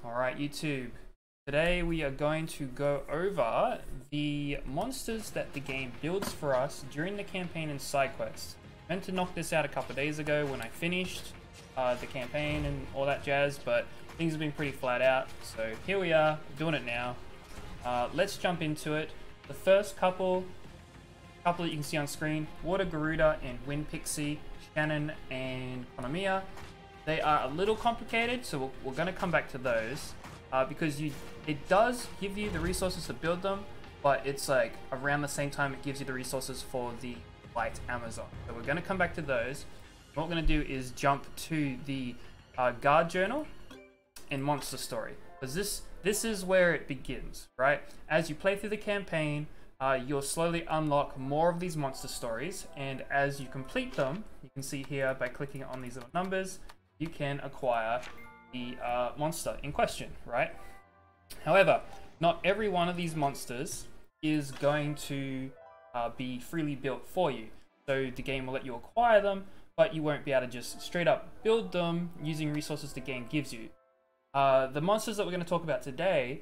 Alright, YouTube. Today we are going to go over the monsters that the game builds for us during the campaign and side quests. I meant to knock this out a couple of days ago when I finished the campaign and all that jazz, but things have been pretty flat out, so here we are, doing it now. Let's jump into it. The first couple that you can see on screen, Water Garuda and Wind Pixie, Shannon and Konomiya. They are a little complicated, so we're going to come back to those because it does give you the resources to build them, but it's like around the same time it gives you the resources for the Light Amazon. So we're going to come back to those. What we're going to do is jump to the Guard Journal and Monster Story, because this is where it begins, right? As you play through the campaign, you'll slowly unlock more of these monster stories, and as you complete them, you can see here by clicking on these little numbers, you can acquire the monster in question, right? However, not every one of these monsters is going to be freely built for you. So the game will let you acquire them, but you won't be able to just straight up build them using resources the game gives you. The monsters that we're going to talk about today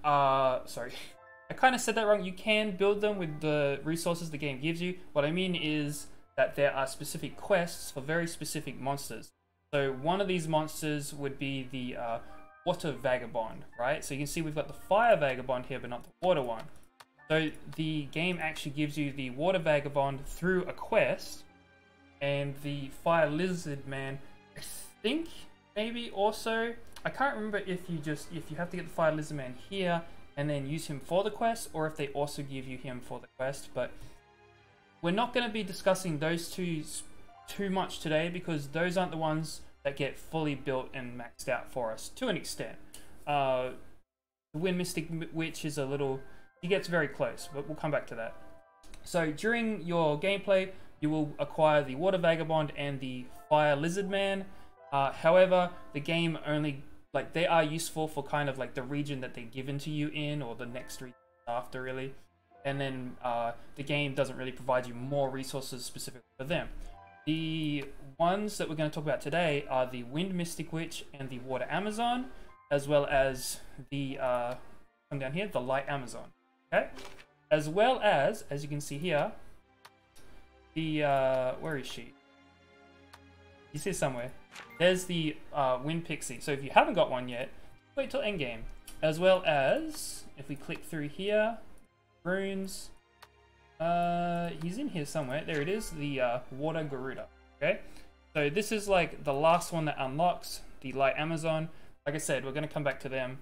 sorry, I kind of said that wrong. You can build them with the resources the game gives you. What I mean is that there are specific quests for very specific monsters. So one of these monsters would be the Water Vagabond, right? So you can see we've got the Fire Vagabond here, but not the Water one. So the game actually gives you the Water Vagabond through a quest, and the Fire Lizard Man, I think maybe also, I can't remember if you have to get the Fire Lizard Man here and then use him for the quest, or if they also give you him for the quest. But we're not going to be discussing those two too much today, because those aren't the ones that get fully built and maxed out for us to an extent. The Wind Mystic Witch is he gets very close, but we'll come back to that. So during your gameplay, you will acquire the Water Vagabond and the Fire Lizard Man. However, the game only, they are useful for kind of like the region that they're given to you in, or the next region after, really. And then the game doesn't really provide you more resources specifically for them. The ones that we're going to talk about today are the Wind Mystic Witch and the Water Amazon, as well as the, come down here, the Light Amazon, okay? As well as you can see here, the, where is she? You see somewhere. There's the Wind Pixie. So if you haven't got one yet, wait till endgame. As well as, if we click through here, runes, he's in here somewhere. There it is, the Water Garuda. Okay, so this is like the last one that unlocks the Light Amazon. Like I said, we're going to come back to them.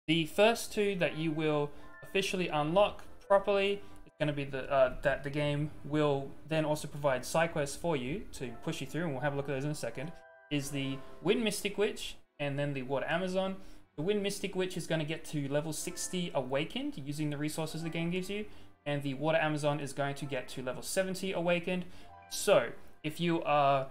The first two that you will officially unlock properly is going to be that the game will then also provide side quests for you to push you through, and we'll have a look at those in a second. Is the Wind Mystic Witch and then the Water Amazon. The Wind Mystic Witch is going to get to level 60 awakened using the resources the game gives you, and the Water Amazon is going to get to level 70 awakened. So if you are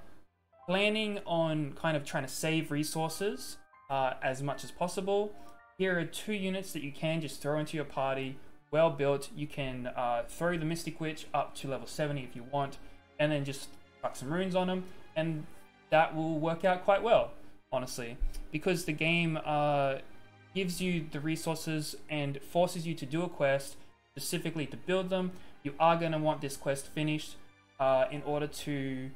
planning on kind of trying to save resources as much as possible, here are 2 units that you can just throw into your party, well built. You can throw the Mystic Witch up to level 70 if you want, and then just chuck some runes on them, and that will work out quite well, honestly, because the game gives you the resources and forces you to do a quest specifically to build them. You are going to want this quest finished in order to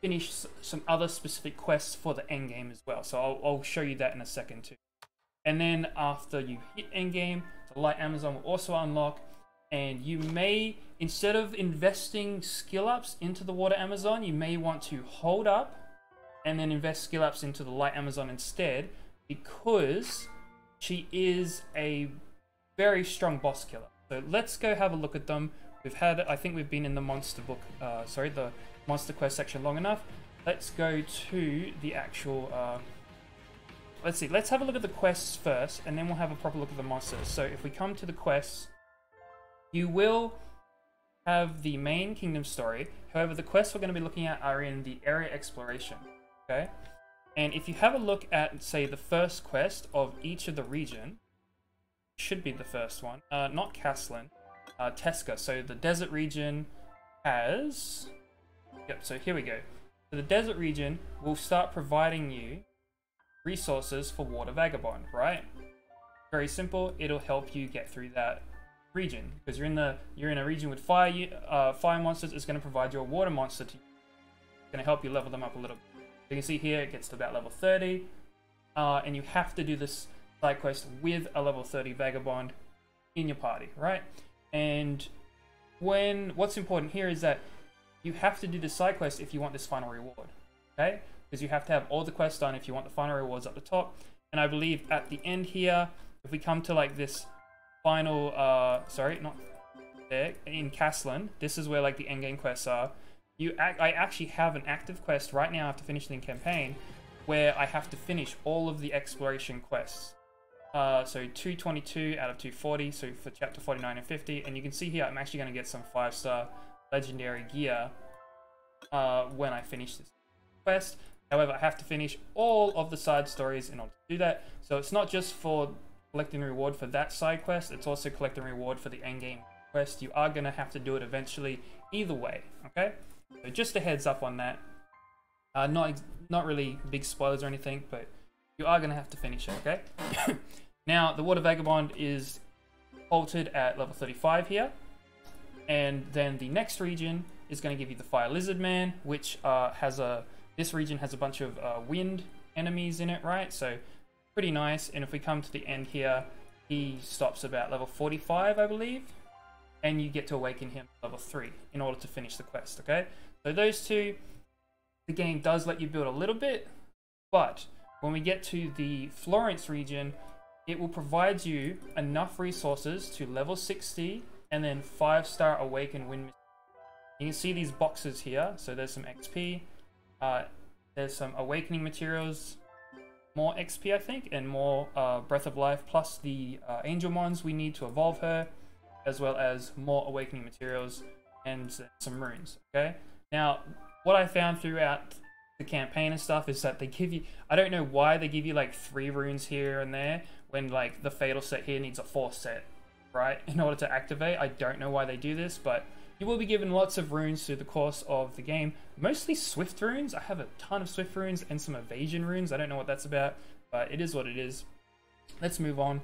finish some other specific quests for the end game as well. So I'll show you that in a second too. And then after you hit end game, the Light Amazon will also unlock, and you may, instead of investing skill ups into the Water Amazon, you may want to hold up and then invest skill ups into the Light Amazon instead, because she is a very strong boss killer. So let's go have a look at them. I think we've been in the monster book, the monster quest section long enough. Let's go to the actual, let's see, let's have a look at the quests first, and then we'll have a proper look at the monsters. So if we come to the quests, you will have the main kingdom story. However, the quests we're going to be looking at are in the area exploration, okay? And if you have a look at, say, the first quest of each of the region, should be the first one, not Caslin, Teska. So the desert region has, yep, so here we go. So the desert region will start providing you resources for Water Vagabond, right? Very simple. It'll help you get through that region because you're in a region with fire monsters. It's going to provide you a water monster to It's going to help you level them up a little bit. You can see here it gets to about level 30, and you have to do this side quest with a level 30 Vagabond in your party, right? And what's important here is that you have to do the side quest if you want this final reward, okay? Because you have to have all the quests done if you want the final rewards up the top. And I believe at the end here, if we come to like this final, sorry, not there, in Castlin, this is where like the endgame quests are. I actually have an active quest right now after finishing the campaign where I have to finish all of the exploration quests. So 222 out of 240, so for chapter 49 and 50, and you can see here I'm actually going to get some 5-star legendary gear when I finish this quest. However, I have to finish all of the side stories in order to do that. So it's not just for collecting reward for that side quest, it's also collecting reward for the endgame quest. You are going to have to do it eventually either way, okay? So just a heads up on that. Not really big spoilers or anything, but you are going to have to finish it, okay? Now, the Water Vagabond is halted at level 35 here. And then the next region is going to give you the Fire Lizard Man, which this region has a bunch of wind enemies in it, right? So pretty nice. And if we come to the end here, he stops about level 45, I believe. And you get to awaken him level 3 in order to finish the quest, okay? So those two, the game does let you build a little bit, but when we get to the Florence region, it will provide you enough resources to level 60 and then 5-star awaken wind. You can see these boxes here. So there's some XP, there's some awakening materials, more XP I think, and more breath of life, plus the angel mons we need to evolve her, as well as more awakening materials and some runes, okay? Now, what I found throughout the campaign and stuff is that they give you, I don't know why they give you like 3 runes here and there when like the fatal set here needs a 4th set, right? In order to activate. I don't know why they do this, but you will be given lots of runes through the course of the game. Mostly swift runes. I have a ton of swift runes and some evasion runes. I don't know what that's about, but it is what it is. Let's move on.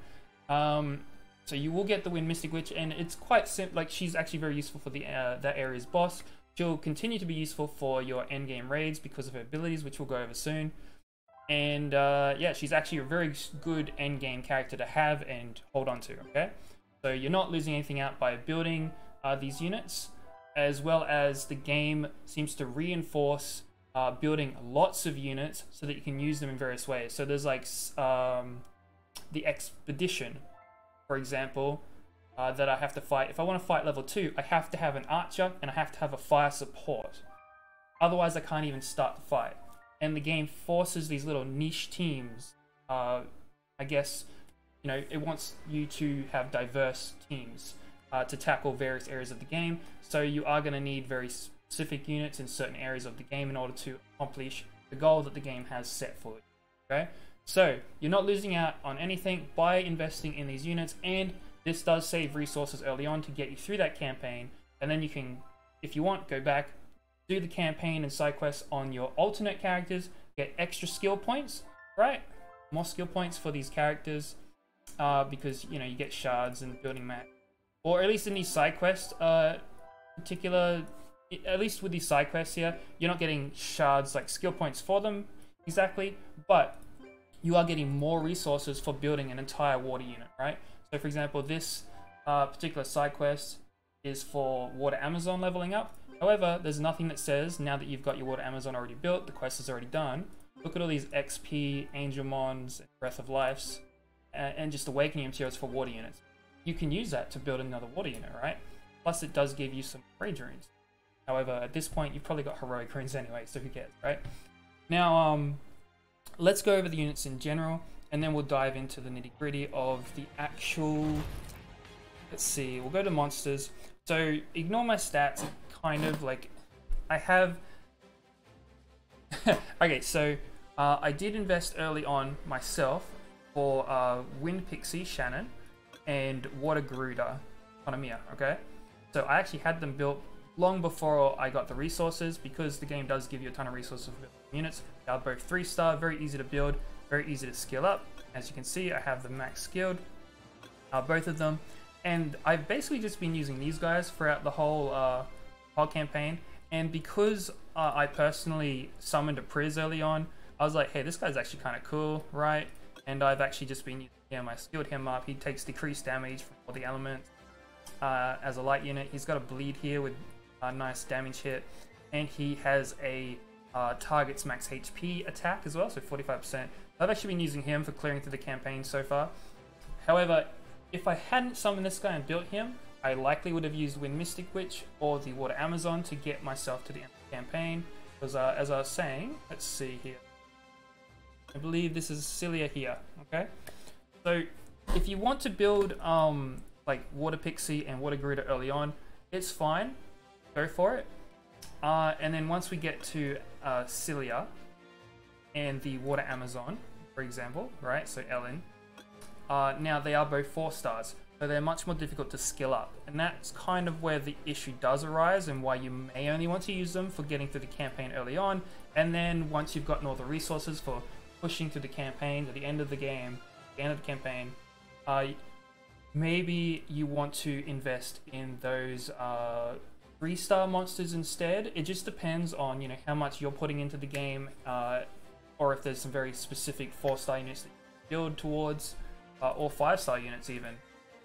So you will get the Wind Mystic Witch, and it's quite simple. Like, she's actually very useful for the that area's boss. She'll continue to be useful for your endgame raids because of her abilities, which we'll go over soon. And yeah, she's actually a very good endgame character to have and hold on to, okay? So you're not losing anything out by building these units, as well as the game seems to reinforce building lots of units so that you can use them in various ways. So there's like the Expedition, for example, that I have to fight. If I want to fight level 2, I have to have an archer and I have to have a fire support. Otherwise, I can't even start the fight. And the game forces these little niche teams. I guess, you know, it wants you to have diverse teams to tackle various areas of the game. So you are going to need very specific units in certain areas of the game in order to accomplish the goal that the game has set for you. Okay? So you're not losing out on anything by investing in these units, and this does save resources early on to get you through that campaign, and then you can, if you want, go back, do the campaign and side quests on your alternate characters, get extra skill points, right? More skill points for these characters, because, you know, you get shards and building map. Or at least in these side quests, at least with these side quests here, you're not getting shards like skill points for them exactly, but you are getting more resources for building an entire water unit, right? So for example, this particular side quest is for Water Amazon leveling up. However, there's nothing that says, now that you've got your Water Amazon already built, the quest is already done, look at all these XP, Angel Mons, Breath of Lives, and just awakening materials for water units. You can use that to build another water unit, right? Plus it does give you some rage runes. However, at this point, you've probably got heroic runes anyway, so who cares, right? Now, let's go over the units in general, and then we'll dive into the nitty-gritty of the actual... Let's see, we'll go to monsters. So, ignore my stats, kind of like... I have... Okay, so, I did invest early on myself for Wind Pixie, Shannon, and Water Garuda, Hanamiya, okay? So, I actually had them built long before I got the resources, because the game does give you a ton of resources for building units. They are both 3-star, very easy to build, very easy to skill up. As you can see, I have the max skilled, both of them, and I've basically just been using these guys throughout the whole campaign. And because I personally summoned a Priz early on, I was like, hey, this guy's actually kind of cool, right? And I've actually just been using him. I skilled him up. He takes decreased damage from all the elements as a light unit. He's got a bleed here with a nice damage hit, and he has a target's max HP attack as well, so 45%. I've actually been using him for clearing through the campaign so far. However, if I hadn't summoned this guy and built him, I likely would have used Wind Mystic Witch or the Water Amazon to get myself to the end of the campaign. Because as I was saying, let's see here. I believe this is Cilia here, okay? So if you want to build like Water Pixie and Water Garuda early on, it's fine, go for it. And then once we get to Cilia and the Water Amazon, for example, right, so Ellen, now they are both 4 stars, so they're much more difficult to skill up, and that's kind of where the issue does arise and why you may only want to use them for getting through the campaign early on, and then once you've gotten all the resources for pushing through the campaign to the end of the game, the end of the campaign, maybe you want to invest in those 3-star monsters instead. It just depends on, you know, how much you're putting into the game, or if there's some very specific 4-star units that you build towards, or 5-star units even.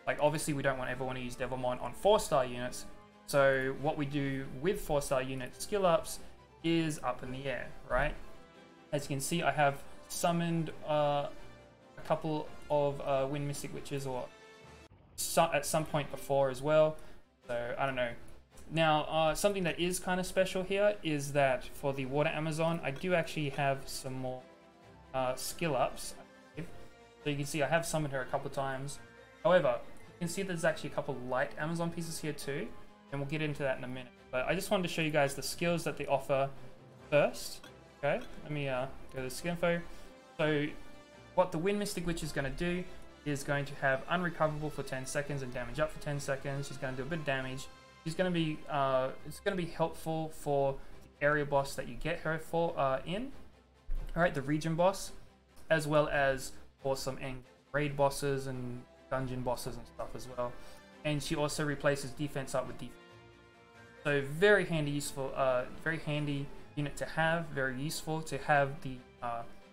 Like, obviously we don't ever want to use Devilmon on 4-star units, so what we do with 4-star unit skill ups is up in the air, right? As you can see, I have summoned a couple of Wind Mystic Witches, or at some point before as well, so I don't know. Now, something that is kind of special here is that for the Water Amazon, I do actually have some more skill ups. So you can see I have summoned her a couple of times. However, you can see there's actually a couple light Amazon pieces here too, and we'll get into that in a minute. But I just wanted to show you guys the skills that they offer first. Okay, let me go to the skill info. So what the Wind Mystic Witch is going to do is going to have unrecoverable for 10 seconds and damage up for 10 seconds. She's going to do a bit of damage. She's going to be it's going to be helpful for the area boss that you get her for in. All right, the region boss, as well as for some raid bosses and dungeon bosses and stuff as well. And she also replaces defense up with defense. So very handy, useful, very handy unit to have. Very useful to have the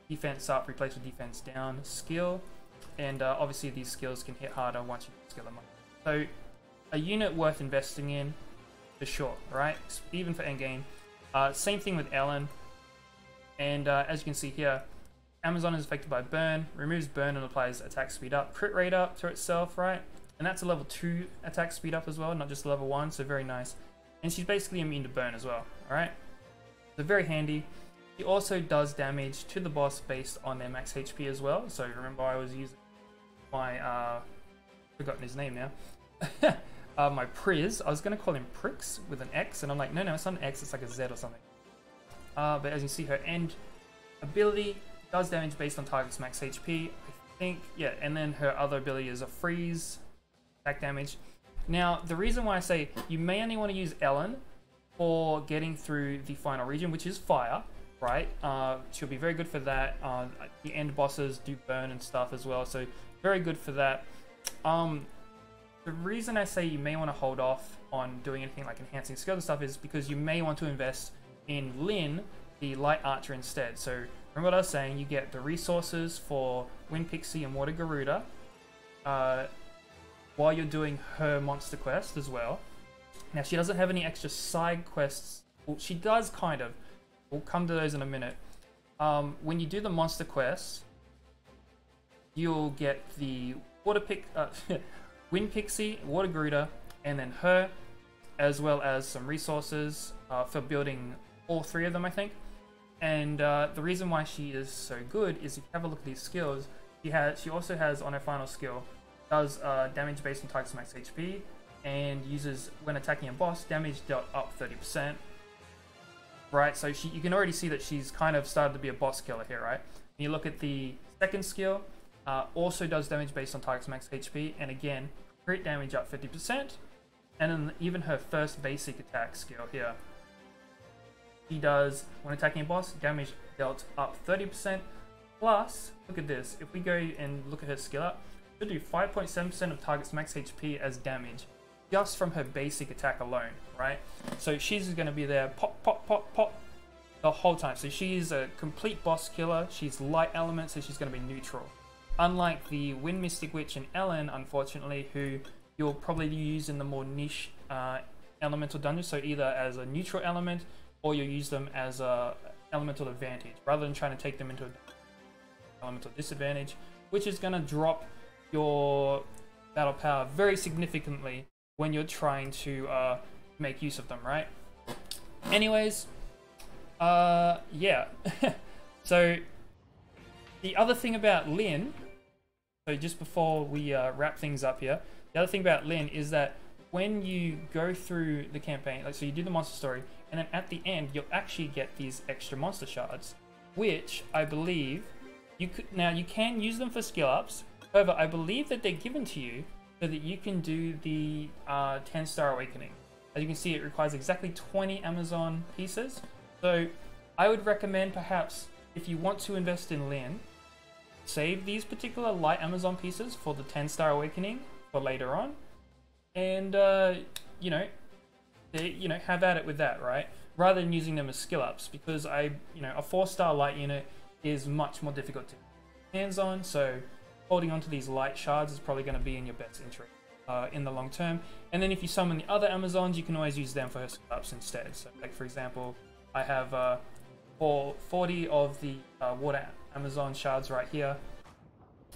defense up replaced with defense down skill. And obviously these skills can hit harder once you skill them up. So a unit worth investing in for sure, right? Even for endgame. Same thing with Ellen. And as you can see here, Amazon is affected by burn, removes burn and applies attack speed up, crit rate up to itself, right? And that's a level 2 attack speed up as well, not just level 1, so very nice. And she's basically immune to burn as well, alright? So very handy. She also does damage to the boss based on their max HP as well. So remember, I was using my, forgotten his name now. My Priz. I was going to call him Prix with an X, and I'm like, no, it's not an X, it's like a Z or something. But as you see, her end ability does damage based on target's max HP, I think, yeah, and then her other ability is a freeze, attack damage. Now, the reason why I say you may only want to use Ellen for getting through the final region, which is fire, right? She'll be very good for that. The end bosses do burn and stuff as well, so very good for that. The reason I say you may want to hold off on doing anything like enhancing skill and stuff is because you may want to invest in Lyn, the light archer, instead. So remember what I was saying, you get the resources for Wind Pixie and Water Garuda while you're doing her monster quest as well. Now, she doesn't have any extra side quests. Well, she does kind of. We'll come to those in a minute. When you do the monster quests, you'll get the Wind Pixie, Water Garuda, and then her, as well as some resources for building all 3 of them, I think. And the reason why she is so good is if you have a look at these skills, she also has on her final skill, does damage based on target's max HP, and uses, when attacking a boss, damage dealt up 30%. Right, so you can already see that she's kind of started to be a boss killer here, right? When you look at the second skill, also does damage based on target's max HP, and again, crit damage up 50%. And then even her first basic attack skill here, she does, when attacking a boss, damage dealt up 30%, Plus, look at this. If we go and look at her skill up, she'll do 5.7% of target's max HP as damage, just from her basic attack alone, right? So she's going to be there, pop, pop, pop, pop, the whole time. So she's a complete boss killer. She's light element, so she's going to be neutral. Unlike the Wind Mystic Witch and Ellen, unfortunately, who you'll probably use in the more niche elemental dungeons, so either as a neutral element, or you'll use them as a elemental advantage, rather than trying to take them into a elemental disadvantage, which is going to drop your battle power very significantly when you're trying to make use of them, right? Anyways, yeah. So the other thing about Lyn, so just before we wrap things up here, the other thing about Lyn is that when you go through the campaign, like so you do the monster story, and then at the end you'll actually get these extra monster shards, which I believe you could, now you can use them for skill ups. However, I believe that they're given to you so that you can do the 10-star awakening. As you can see, it requires exactly 20 Amazon pieces. So I would recommend, perhaps if you want to invest in Lyn, save these particular light Amazon pieces for the 10-star awakening for later on, and you know, have at it with that, right? Rather than using them as skill ups, because a 4-star light unit is much more difficult to get hands on. So holding onto these light shards is probably going to be in your best interest in the long term. And then if you summon the other Amazons, you can always use them for her skill ups instead. So like for example, I have 40 of the water Amazon shards right here,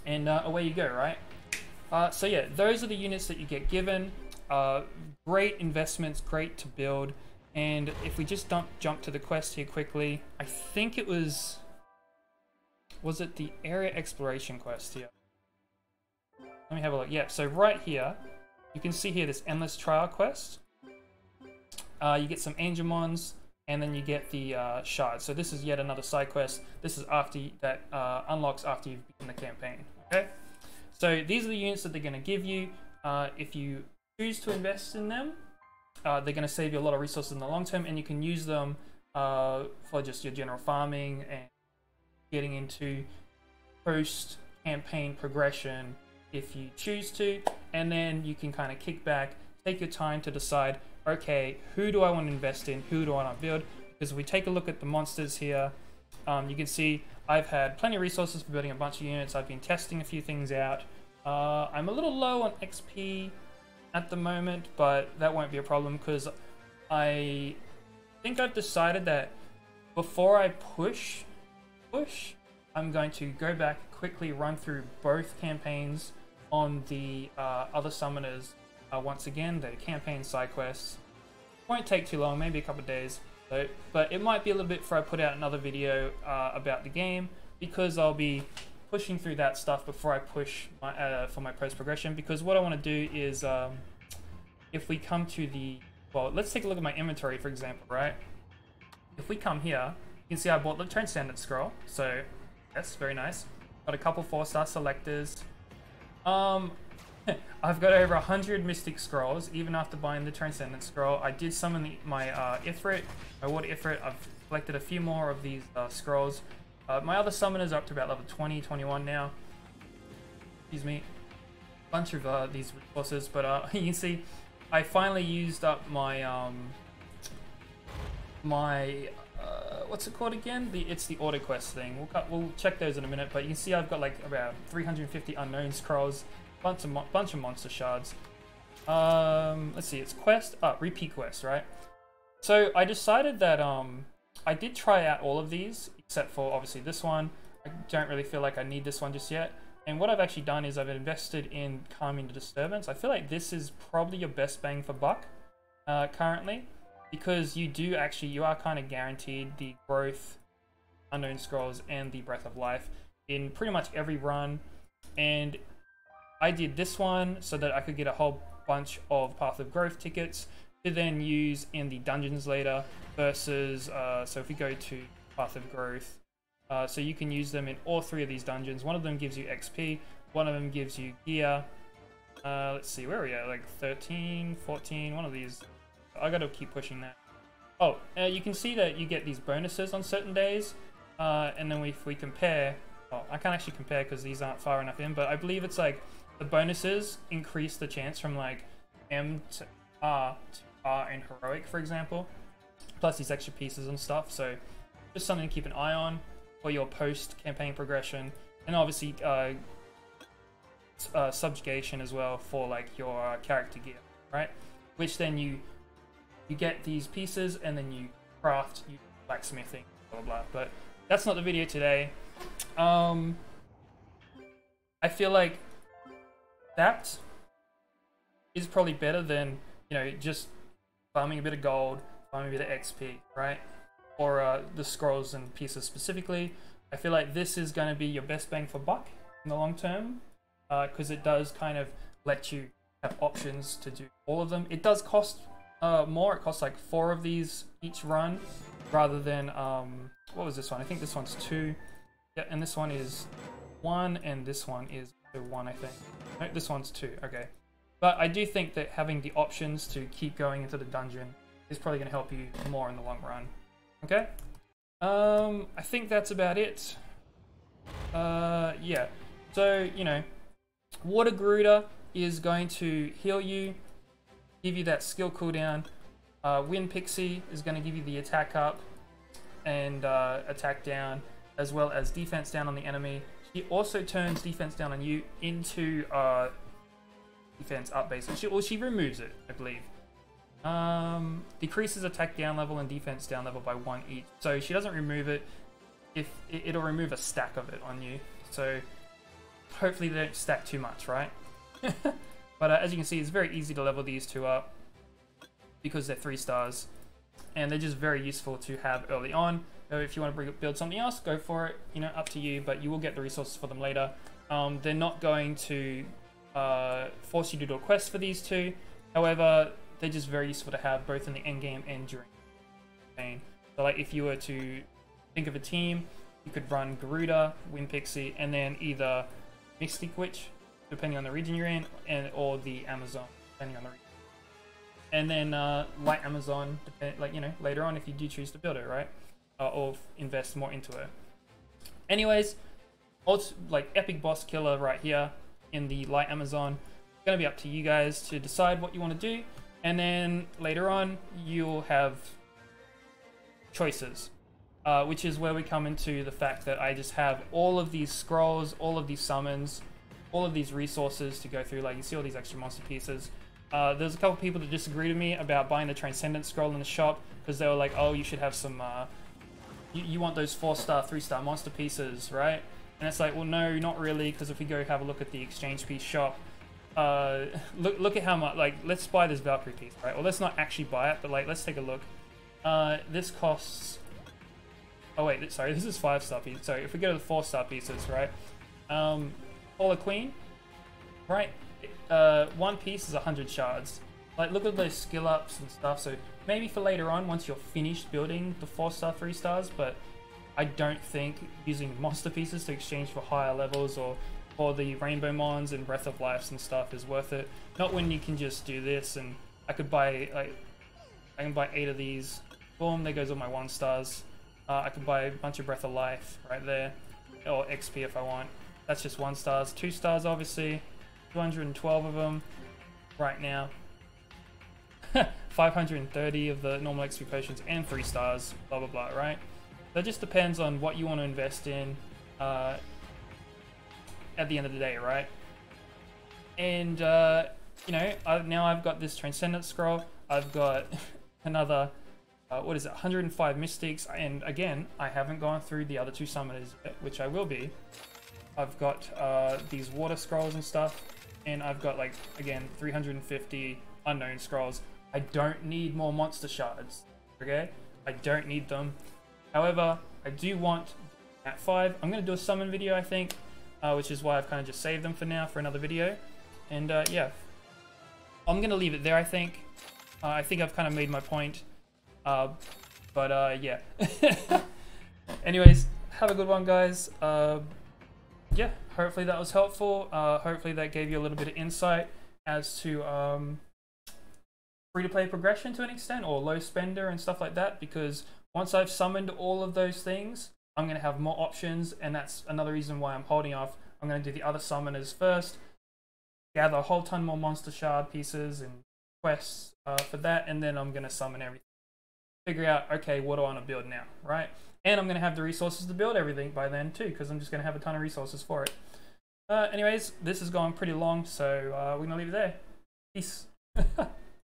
and away you go, right? So yeah, those are the units that you get given. Great investments, great to build. And if we just jump to the quest here quickly, I think it was it the area exploration quest here? Let me have a look. Yeah, so right here, you can see here this endless trial quest. You get some Angemons, and then you get the shards. So this is yet another side quest. This is after that unlocks after you've beaten the campaign. Okay, so these are the units that they're going to give you. If you choose to invest in them, they're going to save you a lot of resources in the long term, and you can use them for just your general farming and getting into post-campaign progression if you choose to. And then you can kind of kick back, take your time to decide, okay, who do I want to invest in, who do I want to build? Because if we take a look at the monsters here, you can see I've had plenty of resources for building a bunch of units. I've been testing a few things out. I'm a little low on XP at the moment, but that won't be a problem, because I think I've decided that before I push, I'm going to go back, quickly run through both campaigns on the other summoners once again, the campaign side quests. Won't take too long, maybe a couple of days, but it might be a little bit before I put out another video about the game, because I'll be pushing through that stuff before I push my, for my post progression. Because what I want to do is, if we come to the, well, let's take a look at my inventory, for example, right? If we come here, you can see I bought the Transcendent Scroll, so yes, very nice. Got a couple 4-star selectors. I've got over 100 Mystic Scrolls, even after buying the Transcendent Scroll. I did summon my Ifrit, my Water Ifrit. I've collected a few more of these scrolls. My other summoners are up to about level 20, 21 now. Excuse me. Bunch of these resources, but you can see I finally used up my what's it called again? It's the auto quest thing. We'll check those in a minute, but you can see I've got like about 350 unknown scrolls, bunch of monster shards. Let's see, it's quest, repeat quest, right? So I decided that I did try out all of these except for obviously this one. I don't really feel like I need this one just yet. And what I've actually done is I've invested in Calming the Disturbance. I feel like this is probably your best bang for buck currently, because you are kind of guaranteed the growth, unknown scrolls, and the breath of life in pretty much every run. And I did this one so that I could get a whole bunch of Path of Growth tickets to then use in the dungeons later, versus so if we go to Path of Growth, so you can use them in all 3 of these dungeons. One of them gives you XP, one of them gives you gear. Let's see, where are we at? Like 13, 14, one of these. I gotta keep pushing that. Oh, you can see that you get these bonuses on certain days, and then if we compare, well, I can't actually compare because these aren't far enough in, but I believe it's like the bonuses increase the chance from like M to R in Heroic, for example, plus these extra pieces and stuff. So just something to keep an eye on for your post-campaign progression, and obviously subjugation as well for like your character gear, right? Which then you get these pieces and then you craft, you blacksmithing, blah blah blah. But that's not the video today. I feel like that is probably better than, you know, just farming a bit of gold, farming a bit of XP, right? Or the scrolls and pieces specifically. I feel like this is going to be your best bang for buck in the long term, because it does kind of let you have options to do all of them. It does cost more. It costs like 4 of these each run, rather than what was this one? I think this one's 2. Yeah, and this one is 1, and this one is 1, I think. No, this one's 2. Okay, but I do think that having the options to keep going into the dungeon is probably going to help you more in the long run. Okay, I think that's about it. Yeah, so, you know, Water Garuda is going to heal you, give you that skill cooldown. Wind Pixie is going to give you the attack up and attack down, as well as defense down on the enemy. She also turns defense down on you into defense up, basically. She removes it, I believe. Decreases attack down level and defense down level by 1 each. So she doesn't remove it. If it'll remove a stack of it on you. So hopefully they don't stack too much, right? But as you can see, it's very easy to level these two up because they're 3 stars, and they're just very useful to have early on. If you want to build something else, go for it. You know, up to you. But you will get the resources for them later. They're not going to force you to do a quest for these two. However, they're just very useful to have both in the end game and during the campaign. So, like, if you were to think of a team, you could run Garuda, Wind Pixie, and then either Mystic Witch, depending on the region you're in, or the Amazon, depending on the region. And then Light Amazon, like, you know, later on if you do choose to build it, right? Or invest more into it. Anyways, like, epic boss killer right here in the Light Amazon. It's gonna be up to you guys to decide what you want to do, and then later on you'll have choices, which is where we come into the fact that I just have all of these scrolls, all of these summons, all of these resources to go through. Like, you see all these extra monster pieces. There's a couple people that disagree with me about buying the Transcendent Scroll in the shop, because they were like, oh, you should have some you want those 4-star, 3-star monster pieces, right? And it's like, well, no, not really, because if we go have a look at the exchange piece shop, look at how much, like, let's buy this Valkyrie piece, right? Or let's not actually buy it, but, like, let's take a look. This costs, oh wait, sorry, this is 5-star piece. So if we go to the 4-star pieces, right? Polar Queen, right? 1 piece is 100 shards. Like, look at those skill ups and stuff. So maybe for later on, once you're finished building the 4-star, 3-stars, but I don't think using monster pieces to exchange for higher levels or for the Rainbow Mons and Breath of Lives and stuff is worth it. Not when you can just do this, and I could buy, like, I can buy 8 of these. Boom, there goes all my 1-stars. I can buy a bunch of Breath of Life right there, or XP if I want. That's just 1-stars. 2-stars, obviously. 212 of them right now. 530 of the normal XP potions and 3 stars, blah blah blah, right? So it just depends on what you want to invest in at the end of the day, right? And you know, now I've got this Transcendent Scroll. I've got another what is it, 105 Mystics, and again, I haven't gone through the other 2 summoners yet, which I will be. I've got these water scrolls and stuff, and I've got, like, again, 350 unknown scrolls. I don't need more monster shards, okay? I don't need them. However, I do want at 5. I'm going to do a summon video, I think, which is why I've kind of just saved them for now for another video. And yeah, I'm going to leave it there, I think. I think I've kind of made my point. But yeah. Anyways, have a good one, guys. Yeah, hopefully that was helpful. Hopefully that gave you a little bit of insight as to free-to-play progression to an extent, or low spender and stuff like that, because once I've summoned all of those things, I'm going to have more options, and that's another reason why I'm holding off. I'm going to do the other summoners first, gather a whole ton more monster shard pieces and quests for that, and then I'm going to summon everything. Figure out, okay, what do I want to build now, right? And I'm going to have the resources to build everything by then too, because I'm just going to have a ton of resources for it. Anyways, this is going pretty long, so we're going to leave it there. Peace.